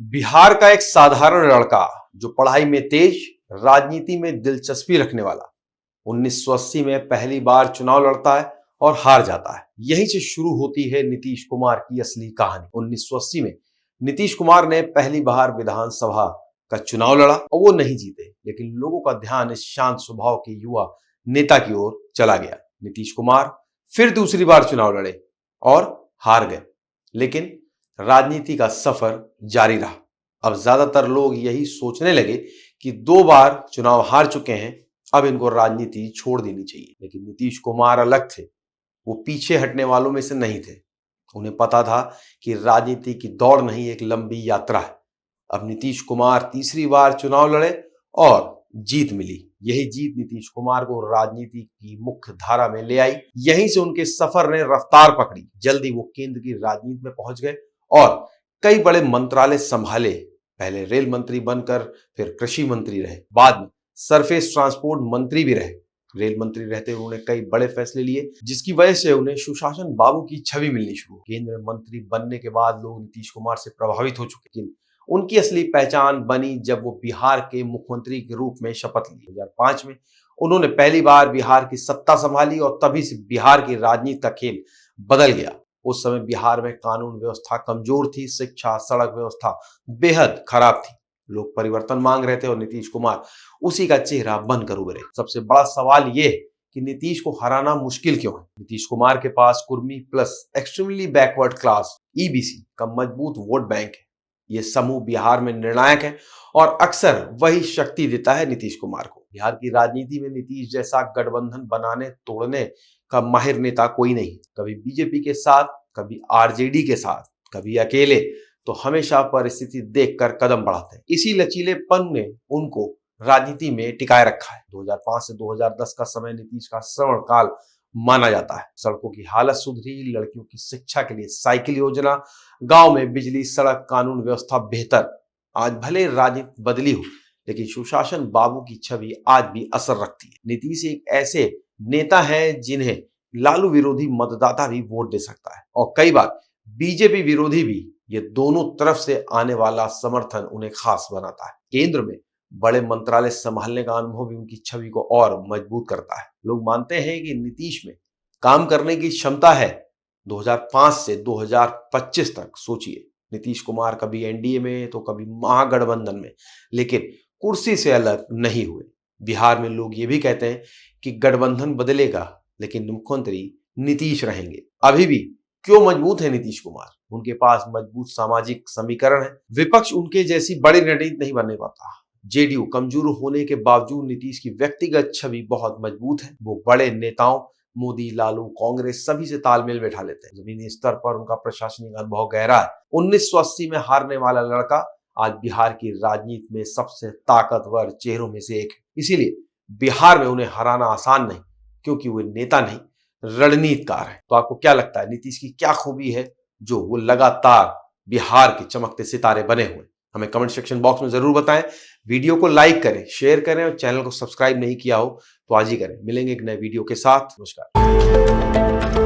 बिहार का एक साधारण लड़का जो पढ़ाई में तेज, राजनीति में दिलचस्पी रखने वाला, 1980 में पहली बार चुनाव लड़ता है और हार जाता है। यहीं से शुरू होती है नीतीश कुमार की असली कहानी। 1980 में नीतीश कुमार ने पहली बार विधानसभा का चुनाव लड़ा और वो नहीं जीते, लेकिन लोगों का ध्यान इस शांत स्वभाव के युवा नेता की ओर चला गया। नीतीश कुमार फिर दूसरी बार चुनाव लड़े और हार गए, लेकिन राजनीति का सफर जारी रहा। अब ज्यादातर लोग यही सोचने लगे कि 2 बार चुनाव हार चुके हैं, अब इनको राजनीति छोड़ देनी चाहिए। लेकिन नीतीश कुमार अलग थे। वो पीछे हटने वालों में से नहीं थे। उन्हें पता था कि राजनीति की दौड़ नहीं, एक लंबी यात्रा है। अब नीतीश कुमार तीसरी बार चुनाव लड़े और जीत मिली। यही जीत नीतीश कुमार को राजनीति की मुख्य धारा में ले आई। यहीं से उनके सफर ने रफ्तार पकड़ी। जल्दी वो केंद्र की राजनीति में पहुंच गए और कई बड़े मंत्रालय संभाले। पहले रेल मंत्री बनकर फिर कृषि मंत्री रहे, बाद में सरफेस ट्रांसपोर्ट मंत्री भी रहे। रेल मंत्री रहते हुए उन्होंने कई बड़े फैसले लिए, जिसकी वजह से उन्हें सुशासन बाबू की छवि मिलनी शुरू। केंद्र मंत्री बनने के बाद लोग नीतीश कुमार से प्रभावित हो चुके, लेकिन उनकी असली पहचान बनी जब वो बिहार के मुख्यमंत्री के रूप में शपथ ली। 2005 में उन्होंने पहली बार बिहार की सत्ता संभाली और तभी से बिहार की राजनीति का खेल बदल गया। उस समय बिहार में कानून व्यवस्था कमजोर थी, शिक्षा, सड़क व्यवस्था बेहद खराब थी। लोग परिवर्तन मांग रहे थे और नीतीश कुमार उसी का चेहरा बनकर उभरे। सबसे बड़ा सवाल यह है कि नीतीश को हराना मुश्किल क्यों है। नीतीश कुमार के पास Kurmi plus extremely backward class EBC का मजबूत वोट बैंक है। ये समूह बिहार में निर्णायक है और अक्सर वही शक्ति देता है नीतीश कुमार को। बिहार की राजनीति में नीतीश जैसा गठबंधन बनाने तोड़ने का माहिर नेता कोई नहीं। कभी बीजेपी के साथ, कभी आरजेडी के साथ, कभी अकेले, तो हमेशा परिस्थिति देखकर कदम बढ़ाते हैं। इसी लचीलेपन ने उनको राजनीति में टिकाए रखा है। 2005 से 2010 का समय नीतीश का श्रवण काल माना जाता है। सड़कों की हालत सुधरी, लड़कियों की शिक्षा के लिए साइकिल योजना, गांव में बिजली, सड़क, कानून व्यवस्था बेहतर। आज भले राजनीति बदली हो, लेकिन सुशासन बाबू की छवि आज भी असर रखती है। नीतीश एक ऐसे नेता है जिन्हें लालू विरोधी मतदाता भी वोट दे सकता है और कई बार बीजेपी विरोधी भी। ये दोनों तरफ से आने वाला समर्थन उन्हें खास बनाता है। केंद्र में बड़े मंत्रालय संभालने का अनुभव भी उनकी छवि को और मजबूत करता है। लोग मानते हैं कि नीतीश में काम करने की क्षमता है। 2005 से 2025 तक सोचिए, नीतीश कुमार कभी एनडीए में तो कभी महागठबंधन में, लेकिन कुर्सी से अलग नहीं हुए। बिहार में लोग ये भी कहते हैं कि गठबंधन बदलेगा, लेकिन मुख्यमंत्री नीतीश रहेंगे। अभी भी क्यों मजबूत है नीतीश कुमार? उनके पास मजबूत सामाजिक समीकरण है। विपक्ष उनके जैसी बड़ी रणनीति नहीं बनने पाता। जेडीयू कमजोर होने के बावजूद नीतीश की व्यक्तिगत छवि बहुत मजबूत है। वो बड़े नेताओं मोदी, लालू, कांग्रेस सभी से तालमेल बैठा लेते हैं। जमीनी स्तर पर उनका प्रशासनिक अनुभव गहरा है। 1980 में हारने वाला लड़का आज बिहार की राजनीति में सबसे ताकतवर चेहरों में से एक है। इसीलिए बिहार में उन्हें हराना आसान नहीं, क्योंकि वे नेता नहीं, रणनीतिकार है। तो आपको क्या लगता है, नीतीश की क्या खूबी है जो वो लगातार बिहार के चमकते सितारे बने हुए? हमें कमेंट सेक्शन बॉक्स में जरूर बताएं। वीडियो को लाइक करें, शेयर करें और चैनल को सब्सक्राइब नहीं किया हो तो आज ही करें। मिलेंगे एक नए वीडियो के साथ। नमस्कार।